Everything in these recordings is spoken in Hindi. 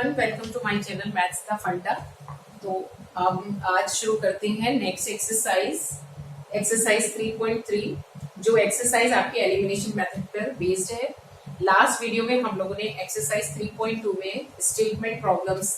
Everyone, welcome to my channel maths the funda. तो हम आज शुरू करते हैं नेक्स्ट एक्सरसाइज 3.3, जो एक्सरसाइज आपके एलिमिनेशन मेथड पर बेस्ड है। लास्ट वीडियो में हम लोगों ने एक्सरसाइज 3.2 में स्टेटमेंट प्रॉब्लम्स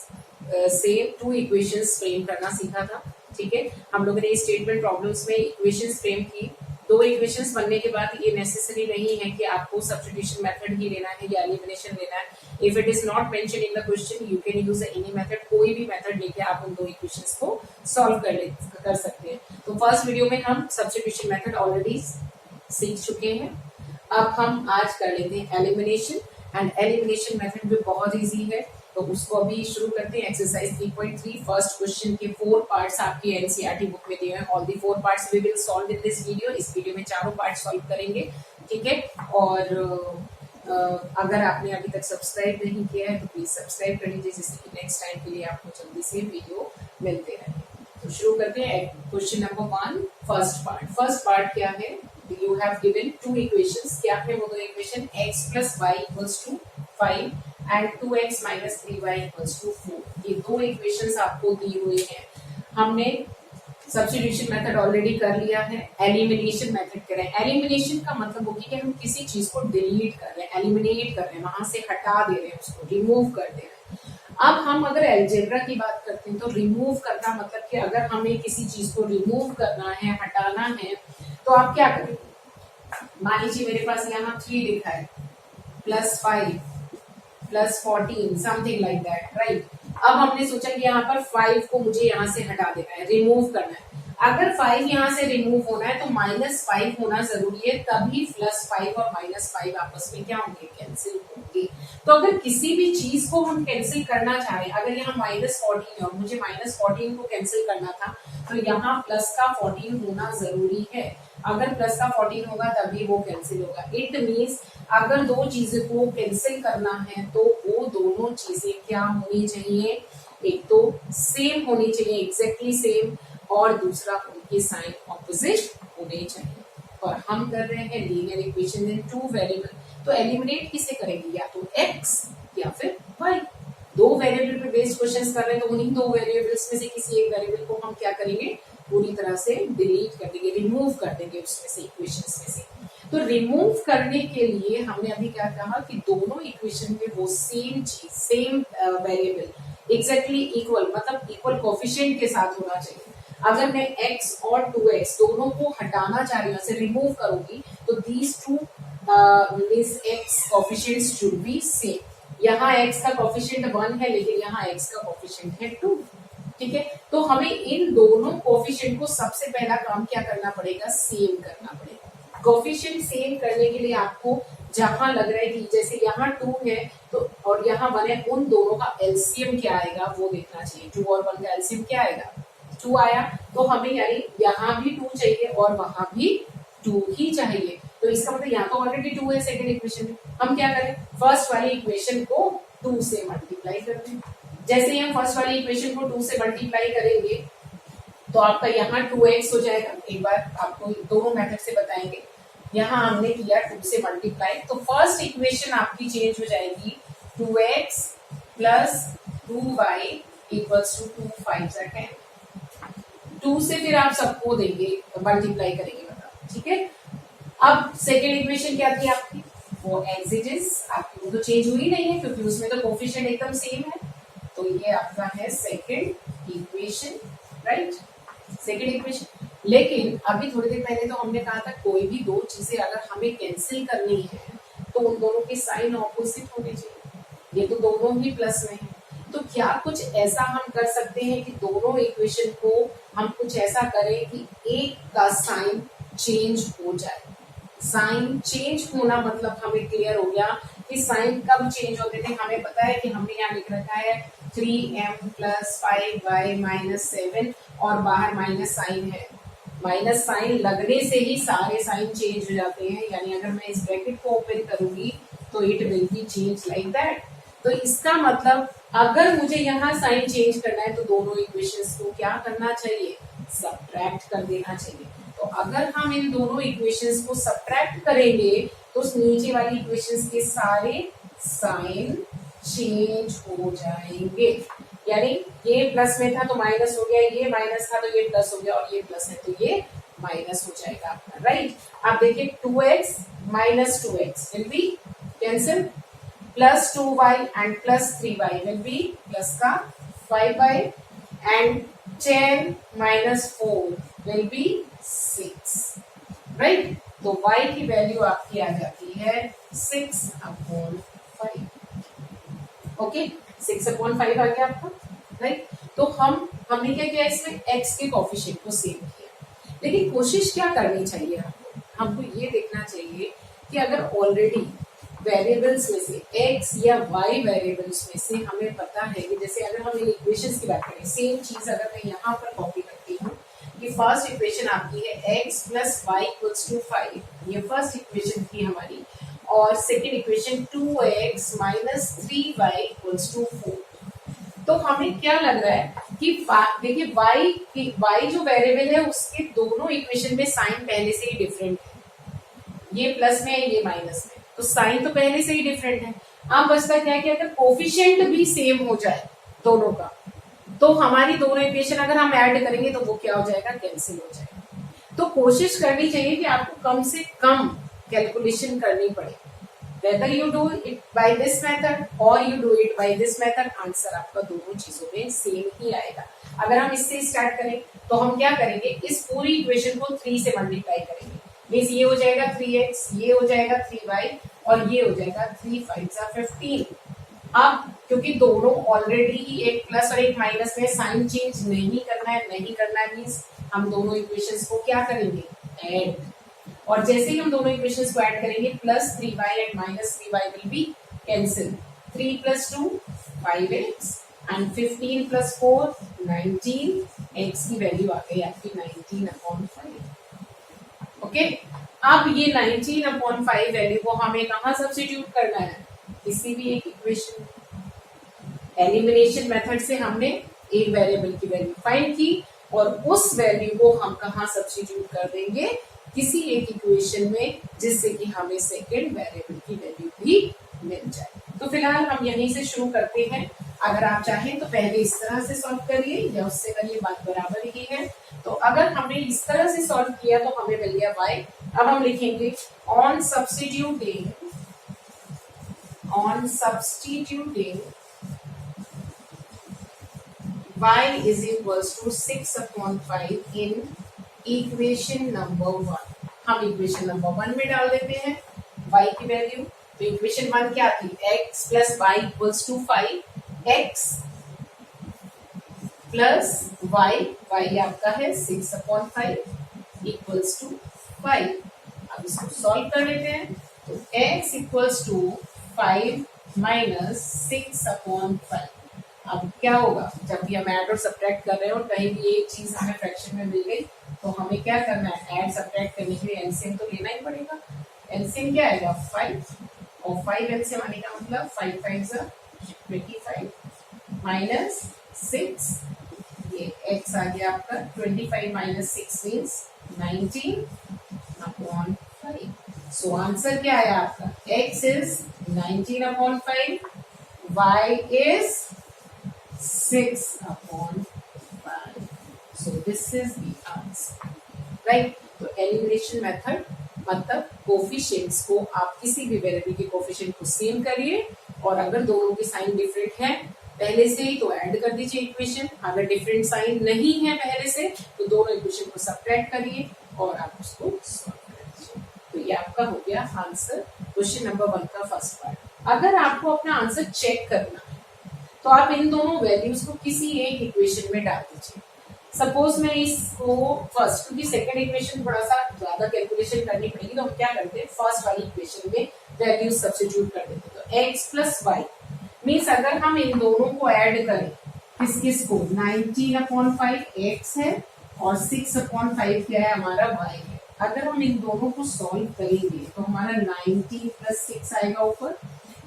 से टू इक्वेशंस फ्रेम करना सीखा था। ठीक है, हम लोगों ने स्टेटमेंट प्रॉब्लम्स में इक्वेशंस फ्रेम की। दो इक्वेशंस बनने के बाद ये नेसेसरी नहीं है कि आपको सब्स्टिट्यूशन मेथड ही लेना है या एलिमिनेशन लेना है। If it is not mention in the question you can use any method, कोई भी मेथड लेके आप उन दो इक्वेशंस को सॉल्व कर सकते हैं। तो फर्स्ट वीडियो में हम सब्स्टिट्यूशन मेथड ऑलरेडी सीख चुके हैं। अब हम आज कर लेते हैं एलिमिनेशन, एंड एलिमिनेशन मेथड भी बहुत इजी है, तो उसको अभी शुरू करते हैं। एक्सरसाइज 3.3 फर्स्ट क्वेश्चन के 4 पार्ट्स आपकी एनसीईआरटी बुक में दिए हैं। All the 4 parts we will solve in this video. इस वीडियो में चारों पार्ट सॉल्व करेंगे। ठीक है, और अगर आपने अभी तक सब्सक्राइब नहीं किया है तो प्लीज सब्सक्राइब कर लीजिए, जिससे कि नेक्स्ट टाइम के लिए आपको जल्दी से वीडियो मिलते रहे। तो शुरू करते हैं क्वेश्चन नंबर 1 फर्स्ट पार्ट क्या है? You have given two equations. क्या है वो दो equation? x + y = 5 and 2x - 3y = 4। ये दो इक्वेशंस आपको दी हुई है। हमने सब्स्टिट्यूशन मेथड ऑलरेडी कर लिया है, एलिमिनेशन मेथड करें। एलिमिनेशन का मतलब होगी कि हम किसी चीज को डिलीट कर रहे हैं, एलिमिनेट कर रहे हैं, वहां से हटा दे रहे हैं, उसको रिमूव कर दे रहे हैं। अब हम अगर अलजेब्रा की बात करते हैं तो रिमूव करना मतलब कि अगर हमें किसी चीज को रिमूव करना है, हटाना है, तो आप क्या करेंगे? मान लीजिए मेरे पास यहाँ 3 लिखा है, +5 + 14 समथिंग लाइक दैट, राइट। अब हमने सोचा कि यहाँ पर 5 को मुझे यहाँ से हटा देना है, रिमूव करना है। अगर 5 यहाँ से रिमूव होना है तो -5 होना जरूरी है, तभी +5 और -5 आपस में क्या होंगे? कैंसिल होंगे। तो अगर किसी भी चीज को हम कैंसिल करना चाहें, अगर यहाँ -14 है और मुझे -14 को कैंसिल करना था, तो यहाँ प्लस का 14 होना जरूरी है। अगर प्लस का 14 होगा तभी वो कैंसिल होगा। इट मीन्स अगर दो चीजें को कैंसिल करना है तो वो दोनों चीजें क्या होनी चाहिए? एक तो सेम होनी चाहिए, एग्जैक्टली सेम, और दूसरा उनके साइन ऑपोजिट होने चाहिए। और हम कर रहे हैं linear equation in two variable, तो एलिमिनेट किसे करेंगे? या तो x या फिर y। दो वेरिएबल पे बेस्ड क्वेश्चंस कर रहे हैं, तो उन्हीं दो वेरिएबल्स में से किसी एक वेरिएबल को हम क्या करेंगे? पूरी तरह से डिलीट कर देंगे, रिमूव कर देंगे उसमें से, इक्वेशंस में से। तो रिमूव करने के लिए हमने अभी क्या कहा कि दोनों इक्वेशन में वो सेम चीज, सेम वेरिएबल एग्जैक्टली इक्वल, मतलब इक्वल कोफिशिएंट के साथ होना चाहिए। अगर मैं x और 2x दोनों को हटाना चाह रही हूँ, ऐसे रिमूव करूंगी, तो these two this x coefficients should be same. यहाँ x का कोफिशिएंट 1 है, लेकिन यहाँ x का कोफिशिएंट है 2। ठीक है, तो हमें इन दोनों कोफिशिएंट को सबसे पहला काम क्या करना पड़ेगा? सेम करना पड़ेगा। कोफिशिएंट सेम करने के लिए आपको जहां लग रहा है कि जैसे यहाँ 2 है तो और यहाँ 1 है, उन दोनों का एलसीएम क्या आएगा वो देखना चाहिए। 2 और 1 का एलसीएम क्या आएगा? 2 आया, तो हमें यानी यहाँ भी 2 चाहिए और वहां भी 2 ही चाहिए। तो इसका मतलब यहाँ तो ऑलरेडी 2 है सेकेंड इक्वेशन में। हम क्या करें? फर्स्ट वाली इक्वेशन को 2 से मल्टीप्लाई करते हैं। जैसे ही हम फर्स्ट वाली इक्वेशन को 2 से मल्टीप्लाई करेंगे तो आपका यहाँ 2x हो जाएगा। एक बार आपको दोनों मेथड से बताएंगे। यहाँ हमने किया 2 से मल्टीप्लाई, तो फर्स्ट इक्वेशन आपकी चेंज हो जाएगी 2x + 2y = 2 5 10। 2 से फिर आप सबको देंगे, मल्टीप्लाई करेंगे, बताओ। ठीक है, अब सेकेंड इक्वेशन क्या थी आपकी? वो एज इट इज आपकी, वो तो चेंज हुई नहीं है क्योंकि उसमें तो कोफिशिएंट एकदम सेम है। तो ये आपका है second equation, right, second equation. लेकिन अभी थोड़ी देर पहले तो हमने कहा था कोई भी दो चीजें अगर हमें कैंसिल करनी है तो उन दोनों के साइन ऑपोजिट होने चाहिए। ये तो दोनों ही प्लस में है, तो क्या कुछ ऐसा हम कर सकते हैं कि दोनों इक्वेशन को हम कुछ ऐसा करें कि एक का साइन चेंज हो जाए? साइन चेंज होना मतलब हमें क्लियर हो गया कि साइन कब चेंज होते थे। हमें पता है कि हमने यहाँ लिख रखा है 3m + 5y - 7 और बाहर माइनस साइन है। माइनस साइन लगने से ही सारे साइन चेंज हो जाते हैं, यानी अगर मैं इस ब्रैकेट को ओपन करूंगी तो it will be change like that. तो इसका मतलब अगर मुझे यहाँ साइन चेंज करना है तो दोनों इक्वेशंस को क्या करना चाहिए? सब्ट्रैक्ट कर देना चाहिए। तो अगर हम इन दोनों इक्वेशंस को सब्ट्रैक्ट करेंगे तो उस नीचे वाली इक्वेशंस के सारे साइन चेंज हो जाएंगे। यानी ये प्लस में था तो माइनस हो गया, ये माइनस था तो ये प्लस हो गया, और ये प्लस है तो ये माइनस हो जाएगा आपका, राइट। आप देखिए 2x minus 2x will be cancel, plus 2y and plus 3y will be plus का 5y, and 10 minus 4 will be 6, right. तो y की वैल्यू आपकी आ जाती है 6/5। ओके, 6/5 आ गया आपका, राइट। तो हमने क्या किया, इसमें x के कोफिशिएंट को सेव किया, लेकिन कोशिश क्या करनी चाहिए हमको ये देखना चाहिए कि अगर ऑलरेडी वेरिएबल्स में से x या y वेरिएबल्स में से हमें पता है कि जैसे अगर हम इक्वेशंस की बात करें, सेम चीज अगर मैं यहाँ पर कॉपी करती हूँ कि फर्स्ट इक्वेशन आपकी है x plus y equals to 5, ये फर्स्ट इक्वेशन थी हमारी, और second equation 2x minus 3y equals to 4। तो हमें क्या लग रहा है कि देखिए y जो वेरिएबल है उसके दोनों इक्वेशन में साइन पहले से ही डिफरेंट है, ये प्लस में है ये माइनस में, तो साइन तो पहले से ही डिफरेंट है। अब बचता क्या है कि अगर कोफिशिएंट भी सेम हो जाए दोनों का, तो हमारी दोनों इक्वेशन अगर हम ऐड करेंगे तो वो क्या हो जाएगा, कैंसिल हो जाएगा। तो कोशिश करनी चाहिए कि आपको कम से कम कैलकुलेशन करनी पड़े, whether you do it by this method or you do it by this method, answer आपका दोनों चीजों में सेम ही आएगा। अगर हम इससे स्टार्ट करें तो हम क्या करेंगे, इस पूरी इक्वेशन को 3 से मल्टीप्लाई करेंगे, मीन्स ये हो जाएगा 3x, ये हो जाएगा 3y, और ये हो जाएगा 3 5 15। अब क्योंकि दोनों ऑलरेडी ही एक प्लस और एक माइनस में, साइन चेंज नहीं करना है मीन्स हम दोनों इक्वेशंस को क्या करेंगे, ऐड, और जैसे ही हम दोनों इक्वेशंस को ऐड करेंगे plus 3y and minus 3y will be cancel, 3 plus 2 5x and 15 plus 4 19, x की वैल्यू आ गई आपकी 19/5। ओके, अब ये 19/5 वैल्यू को हमें कहाँ सब्स्टिट्यूट करना है, किसी भी एक इक्वेशन, एलिमिनेशन मेथड से हमने एक वेरिएबल की वैल्यू फाइंड की और उस वैल्यू को हम कहाँ सब्स्टिट्यूट कर देंगे, किसी एक इक्वेशन में, जिससे कि हमें सेकेंड वेरिएबल की वैल्यू भी मिल जाए। तो फिलहाल हम यहीं से शुरू करते हैं, अगर आप चाहें तो पहले इस तरह से सॉल्व करिए या उससे करिए, बात बराबर ही है। तो अगर हमने इस तरह से सॉल्व किया तो हमें मिल गया y। अब हम लिखेंगे on substituting y is equals to 6/5 in equation number 1। हम इक्वेशन नंबर 1 में डाल देते हैं y की वैल्यू। तो इक्वेशन 1 क्या थी, x plus y equals to 5, x plus y आपका है 6/5 इक्वल्स टू 5। अब इसको सॉल्व कर लेते हैं, तो x इक्वल्स टू 5 माइनस 6/5। अब क्या होगा, जब भी हम ऐड और सब्ट्रैक्ट कर रहे हो और कहीं भी एक चीज हमें फ्रैक्शन में मिल गई तो हमें क्या करना है, ऐड सब्ट्रैक्ट करने के लिए एलसीएम तो लेना ही पड़ेगा। एलसीएम क्या आएगा 5, और 5 एलसीएम आने का मतलब 5 5 25 माइनस 6, ये x आ गया आपका 25 माइनस 6 मीन्स 19/5। सो आंसर क्या आया आपका, x is 19/5, y is 6/5। So this is the answer, right? तो एलिमिनेशन मेथड मतलब कोफिशिएंट्स को आप किसी भी वेरिएबल के कोफिशिएंट को सेम करिए, और अगर दोनों के साइन डिफरेंट है पहले से ही तो ऐड कर दीजिए इक्वेशन, अगर डिफरेंट साइन नहीं है पहले से तो दोनों इक्वेशन को सब्ट्रैक्ट करिए और आप उसको सॉल्व कर दीजिए। तो ये आपका हो गया आंसर क्वेश्चन नंबर 1 का फर्स्ट पार्ट। अगर आपको अपना आंसर चेक करना है तो आप इन दोनों वैल्यूज को किसी एक इक्वेशन में डाल दीजिए। सपोज मैं इसको फर्स्ट, क्योंकि सेकंड इक्वेशन थोड़ा सा ज्यादा कैलकुलेशन करनी पड़ेगी, तो हम क्या करते हैं फर्स्ट वाली इक्वेशन में वैल्यूज सब्स्टिट्यूट कर देते हैं। तो x प्लस वाई मीन्स अगर हम इन दोनों को ऐड करें, किस को 19/5 x है और 6/5 क्या है हमारा y है। अगर हम इन दोनों को सॉल्व करेंगे तो हमारा 19 प्लस 6 आएगा ऊपर,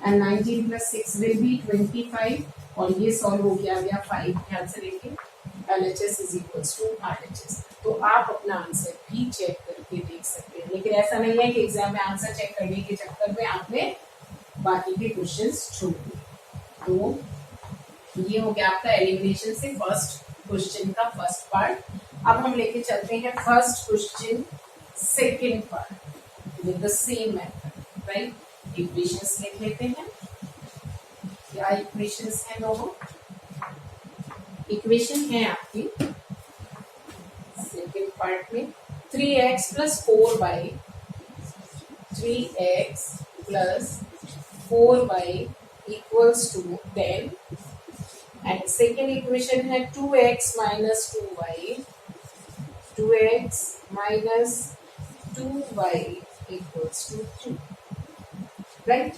एंड 19 प्लस 6 विल बी 25, और ये सॉल्व हो गया 5। ध्यान से देखिए LHS is equals to RHS। तो आप अपना आंसर भी चेक करके देख सकते हैं, लेकिन ऐसा नहीं है कि एग्जाम में आंसर चेक करने के चक्कर में आपने बाकी के क्वेश्चंस छोड़ दिए। तो ये हो गया आपका एलिमिनेशन से फर्स्ट क्वेश्चन का फर्स्ट पार्ट। अब हम लेके चलते हैं first question second part with the same method, right. Equations लिख लेते हैं। क्या इक्वेशंस हैं दोनों? इक्वेशन है आपकी सेकेंड पार्ट में 3x plus 4y 3x plus 4y equals to 10 and second equation है 2x minus 2y 2x minus 2y equals to 2, right.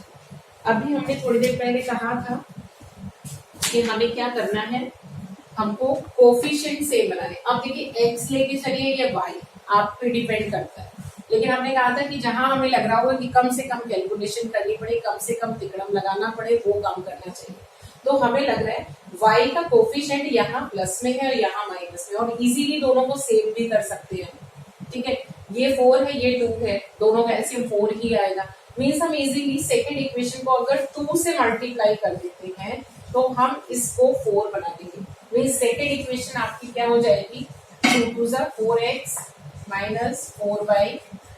अभी हमने थोड़ी देर पहले कहा था कि हमें क्या करना है, हमको कोफिशिएंट सेम बनाने। अब देखिए x लेके चलिए या y आप पे डिपेंड करता है, लेकिन हमने कहा था कि जहां हमें लग रहा होगा कि कम से कम कैलकुलेशन करनी पड़े, कम से कम तिकड़म लगाना पड़े, वो काम करना चाहिए। तो हमें लग रहा है y का कोफिशिएंट यहाँ प्लस में है और यहाँ माइनस में, और इजीली दोनों को सेम भी कर सकते हैं, ठीक है। ये 4 है, ये 2 है, दोनों का एलसीएम 4 ही आएगा। मीन्स हम इजीली सेकेंड इक्वेशन को अगर 2 से मल्टीप्लाई कर देते हैं तो हम इसको 4 बना देंगे। मीन्स सेकेंड इक्वेशन आपकी क्या हो जाएगी, 2 2 ज़ा 4x minus 4y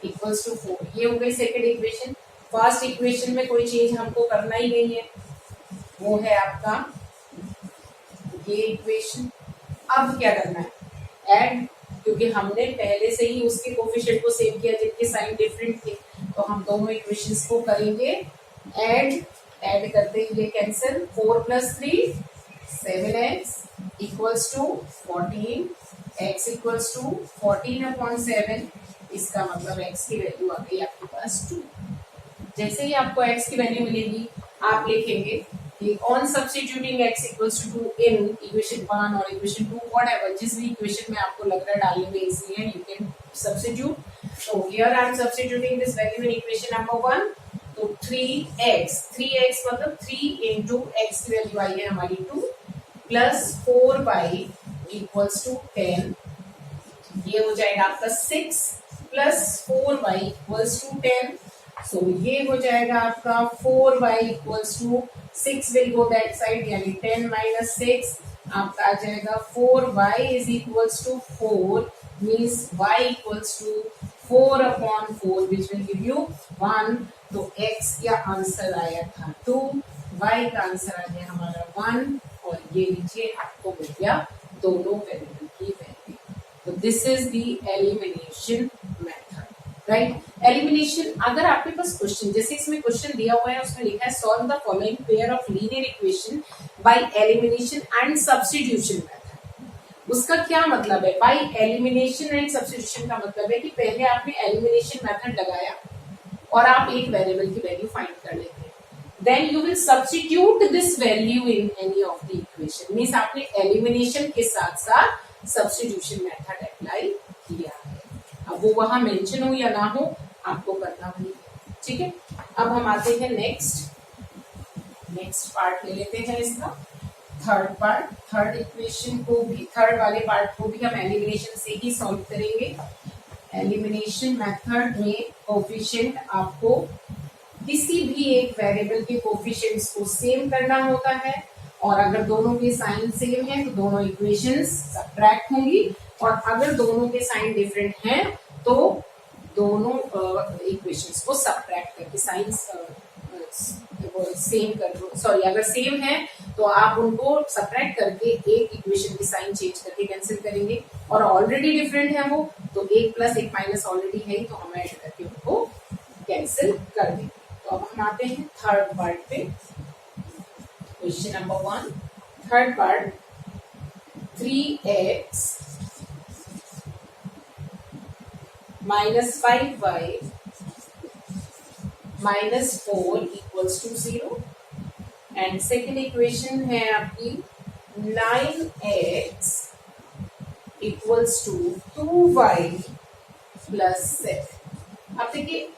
equals to 4। ये हो गई सेकेंड इक्वेशन। फर्स्ट इक्वेशन में कोई चेंज हमको करना ही नहीं है, वो है आपका ये इक्वेशन। अब क्या करना है, ऐड, क्योंकि हमने पहले से ही उसके कोफिशिएंट को सेव किया जिनके साइन डिफरेंट थे, तो हम दोनों इक्वेशंस को करेंगे ऐड। ऐड करते ही ये cancel, 4 plus 3 7x equals to 14, x equals to 14/7। इसका मतलब x की वैल्यू आ गई आपके पास 2। जैसे ही आपको x की वैल्यू मिलेगी आप लिखेंगे कि on substituting x equals to 2 in equation 1 और इक्वेशन 2 व्हाटएवर, जिस भी इक्वेशन में आपको लग रहा है डालने में इजी है, यू कैन सब्स्टिट्यूट। तो here I am substituting this value in equation number 1। तो 3x मतलब 3 इंटू x की वैल्यू आई है हमारी 2 प्लस 4y इक्वल्स टू 10। ये हो जाएगा आपका 6 प्लस 4y इक्वल्स टू 10। सो ये हो जाएगा आपका 4y equals to 6 will go that side, यानी 10 माइनस 6 आपका आ जाएगा 4y is equals to 4, means y equals to 4/4 which will give you 1। तो x का आंसर आया था 2, y का आंसर आ गया हमारा 1, और ये नीचे आपको मिल गया दोनों वेरिएबल की वैल्यू। तो this is the elimination method, right. Elimination, अगर आपके पास क्वेश्चन, जैसे इसमें क्वेश्चन दिया हुआ है उसमें लिखा है solve the following pair of linear equation by elimination and substitution method. उसका क्या मतलब है? बाय एलिमिनेशन एंड सब्स्टिट्यूशन का मतलब है कि पहले आपने एलिमिनेशन मेथड लगाया और आप एक वेरिएबल की वैल्यू फाइंड कर लेते हैं, then you will substitute this value in any of the equation. Means आपने एलिमिनेशन के साथ साथ सब्स्टिट्यूशन मेथड अप्लाई किया है। अब वो वहां मेंशन हो या ना हो, आपको करना वही, ठीक है। अब हम आते हैं नेक्स्ट पार्ट ले लेते हैं इसका थर्ड पार्ट। थर्ड इक्वेशन को भी, थर्ड वाले पार्ट को भी हम एलिमिनेशन से ही सॉल्व करेंगे। एलिमिनेशन मेथड में कोफिशिएंट आपको किसी भी एक वेरिएबल के कोफिशिएंट्स को सेम करना होता है, और अगर दोनों के साइन सेम है तो दोनों इक्वेशंस सब्ट्रैक्ट होंगी, और अगर दोनों के साइन डिफरेंट हैं तो दोनों इक्वेशंस को सब्ट्रैक्ट करके साइंस सेम कर दो। सॉरी, अगर सेम है तो आप उनको सब्ट्रैक्ट करके एक इक्वेशन की साइन चेंज करके कैंसिल करेंगे, और ऑलरेडी डिफरेंट है वो तो एक प्लस एक माइनस ऑलरेडी है, तो हम ऐड करके उनको कैंसिल कर देंगे। तो अब हम आते हैं थर्ड पार्ट पे। Question number 1, third part, 3x minus 5y minus 4 equals to 0, and second equation है आपकी 9x equals to 2y plus 7। अब देखिए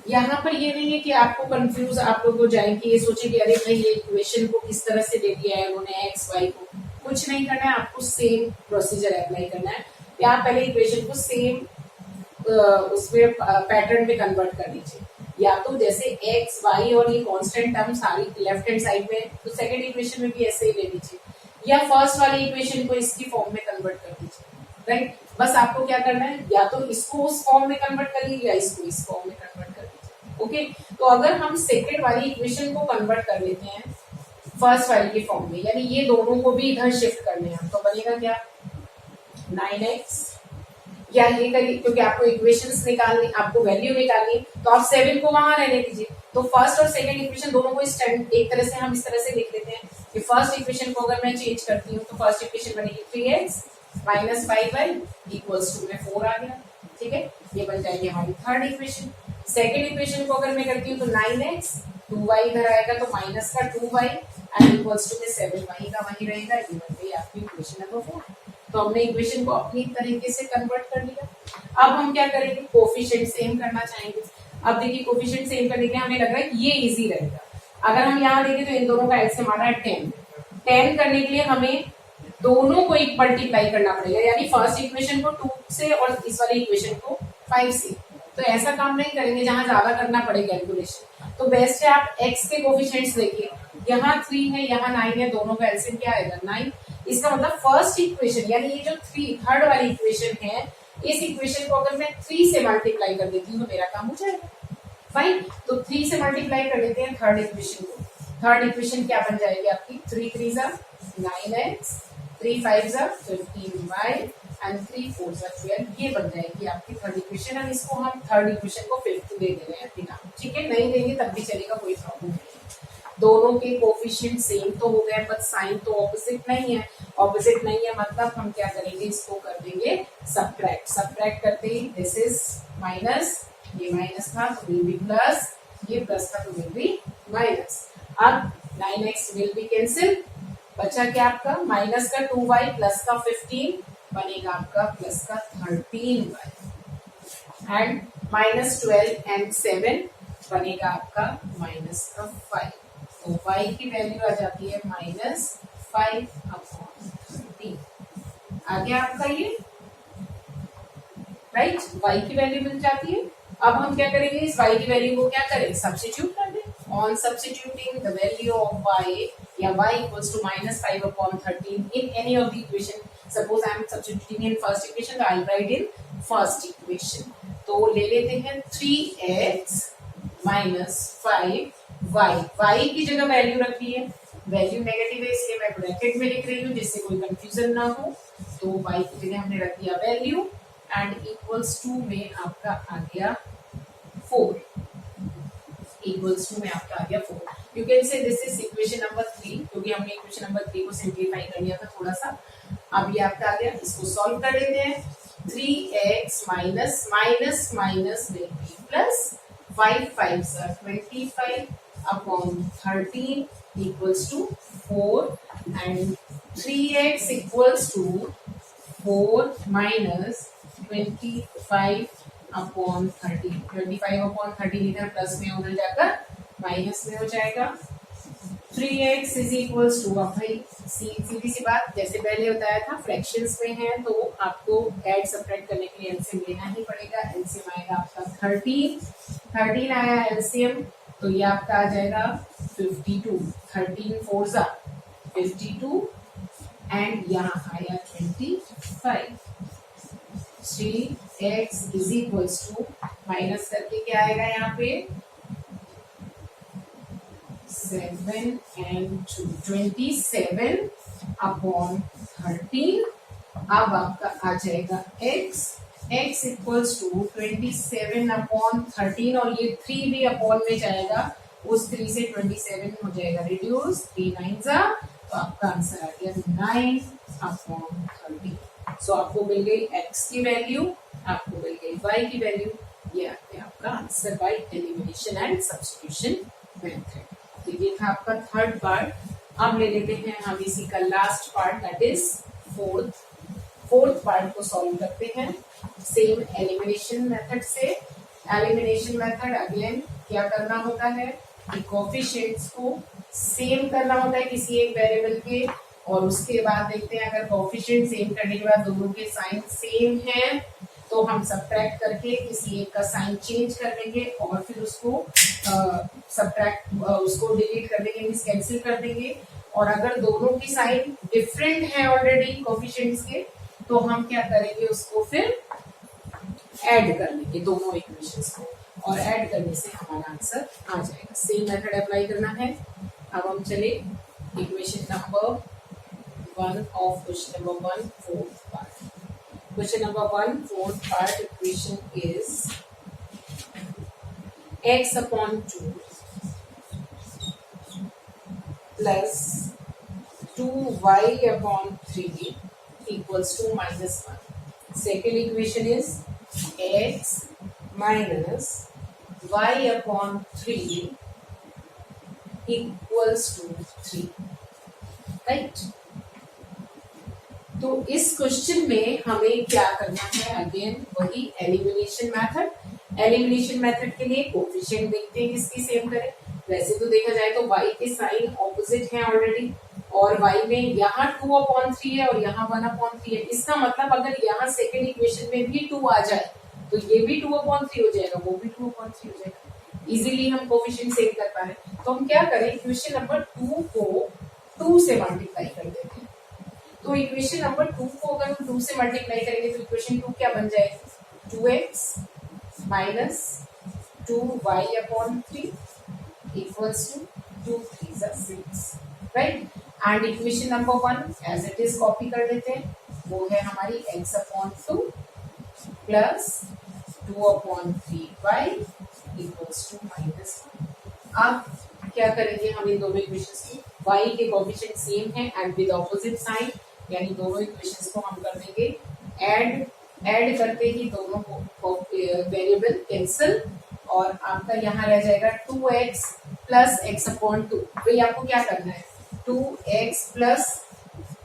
यहाँ पर ये नहीं है कि आपको कंफ्यूज आप लोग हो जाए कि ये सोचे कि अरे भाई ये इक्वेशन को किस तरह से दे दिया है उन्होंने एक्स वाई को। कुछ नहीं करना है, आपको सेम प्रोसीजर अप्लाई करना है। या पहले इक्वेशन को सेम उसमें पैटर्न में कन्वर्ट कर दीजिए। या तो जैसे एक्स वाई और ये कांस्टेंट टर्म सारी लेफ्ट हैंड साइड में, तो सेकंड इक्वेशन में भी ऐसे ही ले लीजिए, या फर्स्ट वाली इक्वेशन को इसकी फॉर्म में कन्वर्ट कर दीजिए। राइट, बस आपको क्या करना है, या तो इसको उस फॉर्म में कन्वर्ट करिए या इसको इस फॉर्म में कन्वर्ट कर दीजिए। ओके, तो अगर हम सेकंड वाली इक्वेशन को कन्वर्ट कर लेते हैं फर्स्ट वाली के फॉर्म में, यानी ये दोनों को भी इधर शिफ्ट कर लें हम, तो बनेगा क्या 9x, या ये करिए क्योंकि आपको इक्वेशंस निकालनी, आपको वैल्यू निकालनी, तो आप 7 को वहां रहने दीजिए। तो फर्स्ट और सेकंड इक्वेशन दोनों को एक तरह से हम इस तरह से लिख लेते हैं कि फर्स्ट इक्वेशन को अगर मैं चेंज करती हूँ तो फर्स्ट इक्वेशन बनेगी 3x minus 5y equals to में 4 आ गया। ठीक है, ये बन जाएगी हमारी थर्ड इक्वेशन। सेकंड इक्वेशन को अगर मैं करती हूँ तो 9x 2y इधर आएगा तो माइनस का 2y एंड इक्वल्स टू में 7y का वही रहेगा। ये बन गई आपकी इक्वेशन नंबर 4। तो हमने इक्वेशन को अपनी तरीके से कन्वर्ट कर लिया। अब हम क्या करेंगे, कोफिशिएंट सेम करना चाहेंगे। अब देखिए कोफिशिएंट सेम करने के लिए हमें लग रहा है कि ये इजी रहेगा। अगर हम यहाँ देखें तो इन दोनों का एलसीएम आ रहा है 10। 10 करने के लिए हमें दोनों को एक मल्टीप्लाई करना पड़ेगा, यानी फर्स्ट इक्वेशन को 2 से और इस वाली इक्वेशन को 5 से। तो ऐसा काम नहीं करेंगे जहां ज्यादा करना पड़े कैलकुलेशन। तो बेस्ट है आप x के कोफिशिएंट्स देखिए, यहाँ 3 है यहाँ 9 है, दोनों का एलसीएम क्या आएगा 9। इसका मतलब फर्स्ट इक्वेशन यानी ये जो थर्ड वाली इक्वेशन है, इस इक्वेशन को अगर मैं 3 से मल्टीप्लाई कर देती हूँ तो मेरा काम हो जाएगा। फाइन, तो 3 से मल्टीप्लाई कर लेते हैं थर्ड इक्वेशन को। थर्ड इक्वेशन क्या बन जाएगी आपकी, 3 3 जा 9x, 3 5 जा 15y एंड 3 4 जा 12। ये बन जाएगी आपकी थर्ड इक्वेशन। और इसको हम थर्ड इक्वेशन को 5 दे दे रहे हैं बिना, ठीक है, नहीं देंगे तब भी चलेगा, कोई प्रॉब्लम नहीं। दोनों के कोफिशिएंट सेम तो हो गए, बट साइन तो ऑपोजिट नहीं है। ऑपोजिट नहीं है मतलब हम क्या करेंगे, इसको कर देंगे सबट्रैक्ट। सबट्रैक्ट करते ही दिस इज माइनस, ये माइनस था तो विल बी प्लस, ये प्लस था तो विल बी माइनस। अब 9x विल बी कैंसिल, बचा क्या आपका माइनस का 2y प्लस का 15 बनेगा आपका प्लस का 13y एंड माइनस 12 एंड 7 बनेगा आपका माइनस का 5। तो y की वैल्यू आ जाती है माइनस 5/13। आ गया आपका ये, राइट, y की वैल्यू मिल जाती है। अब हम क्या करेंगे, इस y की वैल्यू को क्या करें, सब्स्टिट्यूट कर दें। On substituting the value of y या y equals to minus 5/13 in any of the equation. Suppose I am substituting in first equation, तो I write in first equation. तो ले लेते हैं 3x माइनस 5y, y की जगह वैल्यू रखी है, वैल्यू नेगेटिव है इसलिए मैं ब्रैकेट में लिख रही हूँ जिससे कोई कंफ्यूजन ना हो। तो y की जगह हमने रख दिया वैल्यू एंड इक्वल्स टू में आपका आ गया 4, इक्वल्स टू में आपका आ गया 4। You can say this is equation number 3, क्योंकि हमने इक्वेशन नंबर 3 को सिंप्लीफाई कर लिया था थोड़ा सा। अब ये आपका आ गया, इसको सॉल्व कर लेते हैं। 3x minus minus minus will be plus, 5 5 25/13 equals to 4 and 3x equals to 4 minus 25/13। 25/13 इधर प्लस में उधर जाकर माइनस में हो जाएगा। 3x इज इक्वल्स टू, अब भाई सीधी सी बात, जैसे पहले बताया था फ्रैक्शंस में है तो आपको ऐड सब्ट्रैक्ट करने के लिए एलसीएम लेना ही पड़ेगा। एलसीएम आएगा आपका 13 आया एलसीएम, तो ये आपका आ जाएगा 52। 13 4 जा 52 एंड यहाँ आया 25। 3x is equals to, minus करके क्या आएगा यहाँ पे 7 and 2 27/13। अब आपका आ जाएगा x इक्वल्स टू 27/13 और ये 3 भी अपॉन में जाएगा, उस 3 से 27 हो जाएगा रिड्यूस, 3 9 जा, तो आपका आंसर आ गया 9/13। सो आपको मिल गई x की वैल्यू, आपको मिल गई y की वैल्यू, ये आ गया आपका answer by elimination and substitution method. तो ये था आपका थर्ड पार्ट। अब ले लेते हैं हम इसी का last part, that is fourth part को सॉल्व करते हैं सेम एलिमिनेशन मेथड से। एलिमिनेशन मेथड अगेन क्या करना होता है कि कोफिशिएंट्स को सेम करना होता है किसी एक वेरिएबल के, और उसके बाद देखते हैं अगर कोफिशिएंट सेम करने के बाद दोनों के साइन सेम है तो हम सब्ट्रैक्ट करके किसी एक का साइन चेंज कर देंगे और फिर उसको सब्ट्रैक्ट उसको डिलीट कर देंगे, मींस कैंसिल कर देंगे। और अगर दोनों की साइन डिफरेंट है ऑलरेडी कोफिशिएंट्स के, तो हम क्या करेंगे, उसको फिर ऐड कर लेंगे दोनों इक्वेशंस को, और ऐड करने से हमारा आंसर आ जाएगा। सेम मेथड अप्लाई करना है। अब हम चले equation number 1 of question number 1 fourth part. Question number 1 fourth part equation is x upon 2 plus 2y upon 3 equals to -1. Second equation is x minus y upon 3 equals to 3. Right? तो इस क्वेश्चन में हमें क्या करना है, अगेन वही एलिमिनेशन मेथड। एलिमिनेशन मेथड के लिए कोफिशिएंट देखते हैं किसकी सेम करें। वैसे तो देखा जाए तो y के साइन ऑपोजिट हैं ऑलरेडी, और y में यहाँ 2/3 है और यहाँ 1/3 है। इसका मतलब अगर यहाँ सेकेंड इक्वेशन में भी 2 आ जाए तो ये भी 2/3 हो जाएगा, वो भी 2/3 हो जाएगा। इजीली हम कोफिशिएंट सेम कर पा रहे हैं। तो हम क्या करें, इक्वेशन नंबर 2 को 2 से मल्टीप्लाई कर देते हैं। तो इक्वेशन नंबर 2 को अगर हम 2 से मल्टीप्लाई करेंगे तो इक्वेशन 2 क्या बन जाएगी, 2x minus 2y upon 3 equals to 2 3s are 6, right? And equation number 1 as it is copy कर देते हैं, वो है हमारी x upon 2 plus 2 upon 3y equals to -1। अब क्या करेंगे, हम इन दोनों इक्वेशंस की y के कोएफिशिएंट सेम है एंड विद ऑपोजिट साइन, यानी दोनों इक्वेशंस को हम कर देंगे ऐड करते ही दोनों को वेरिएबल कैंसिल, और आपका यहाँ रह जाएगा 2x प्लस x अपॉन 2। तो आपको क्या करना है, 2x प्लस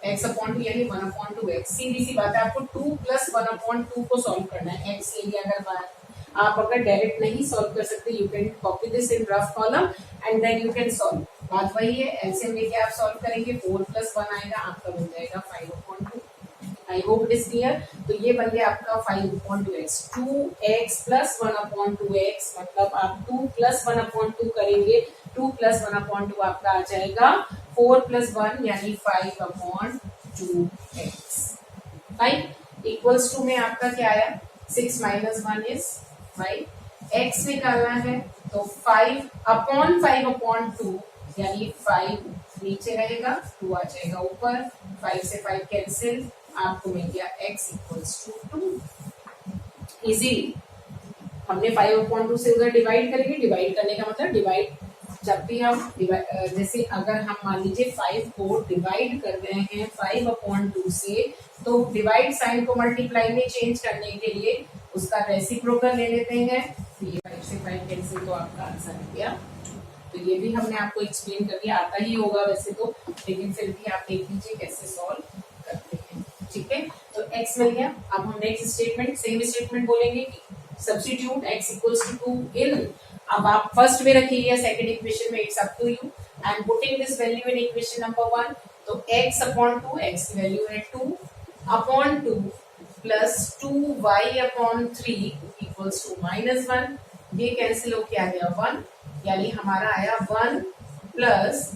x अपॉन 2 यानी 1/2x। सीधी सी बात है, आपको 2 प्लस 1/2 को सॉल्व करना है। x ले लिया अगर बाहर, आप अगर डायरेक्ट नहीं सॉल्व कर सकते, you can copy this in rough column and then you can solve. बात वही है, एलसीएम लेके आप सॉल्व करेंगे, 4 + 1 आएगा, आपका बन जाएगा 5/2। I hope it is clear. तो ये बन गया आपका 5/2x। 2x प्लस 1/2x, मतलब आप 2 + 1/2 करेंगे, 2 + 1/2 आपका आ जाएगा 4 + 1 यानी 5/2x। 5 इक्वल्स टू में आपका क्या आया, 6 - 1 इज 5। x निकालना है तो 5/5/2 यानी 5 नीचे रहेगा, 2 आ जाएगा ऊपर, 5 से 5 कैंसिल, आपको मिल गया x = 2। इजीली हमने 5/2 से उधर डिवाइड करेंगे। डिवाइड करने का मतलब डिवाइड, जब भी हम जैसे अगर हम मान लीजिए 5 को डिवाइड कर रहे हैं 5/2 से, तो डिवाइड साइन को मल्टीप्लाई में चेंज करने के लिए उसका रेसिप्रोकल ले लेते हैं। तो ये 5 से 5 कैंसिल, तो आपका आंसर आ गया। तो ये भी हमने आपको एक्सप्लेन कर दिया, आता ही होगा वैसे तो, लेकिन फिर भी आप देख लीजिए कैसे सॉल्व करते हैं। ठीक है, तो x मिल गया। अब हम नेक्स्ट स्टेटमेंट, सेम स्टेटमेंट बोलेंगे कि सब्स्टिट्यूट x = 2 इन, अब आप फर्स्ट में रखिए या सेकंड इक्वेशन में, it's up to you. I am putting this value in equation number 1। तो x/2, x की वैल्यू है 2/2 प्लस 2y/3 इक्वल्स टू -1। ये कैंसिल होके आ गया 1, यानी हमारा आया 1 प्लस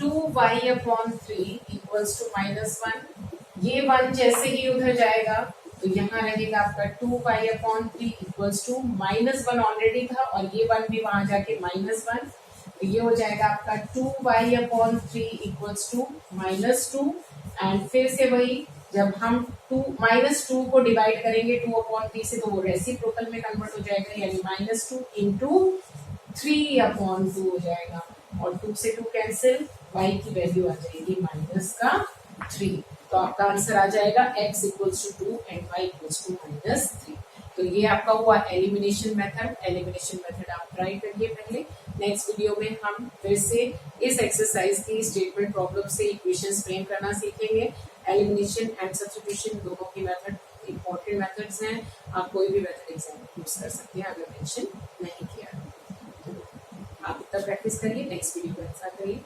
2y/3 इक्वल्स टू -1। ये 1 जैसे ही उधर जाएगा तो यहाँ रहेगा आपका 2y/3 इक्वल्स टू -1 ऑलरेडी था, और ये 1 भी वहां जाके -1, तो ये हो जाएगा आपका 2y/3 इक्वल्स टू -2। एंड फिर से वही, जब हम -2 को डिवाइड करेंगे 2/3 से, तो वो रेसिप्रोकल में कन्वर्ट हो जाएगा, यानी -2 × 3/2 हो जाएगा, और 2 से 2 कैंसिल, y की वैल्यू आ जाएगी -3। तो आपका आंसर आ जाएगा x = 2 एंड y = -3। तो ये आपका हुआ एलिमिनेशन मेथड। एलिमिनेशन मेथड आप ट्राई करिए पहले। नेक्स्ट वीडियो में हम फिर से इस एक्सरसाइज की स्टेटमेंट प्रॉब्लम से इक्वेशंस फ्रेम करना सीखेंगे। एलिमिनेशन एंड सब्स्टिट्यूशन दोनों की मेथड इंपॉर्टेंट मेथड्स हैं। आप कोई भी मेथड एग्जाम में यूज कर सकते हैं अगर मेंशन नहीं किया। आप इतना प्रैक्टिस करिए, नेक्स्ट वीडियो में ऐसा करिए।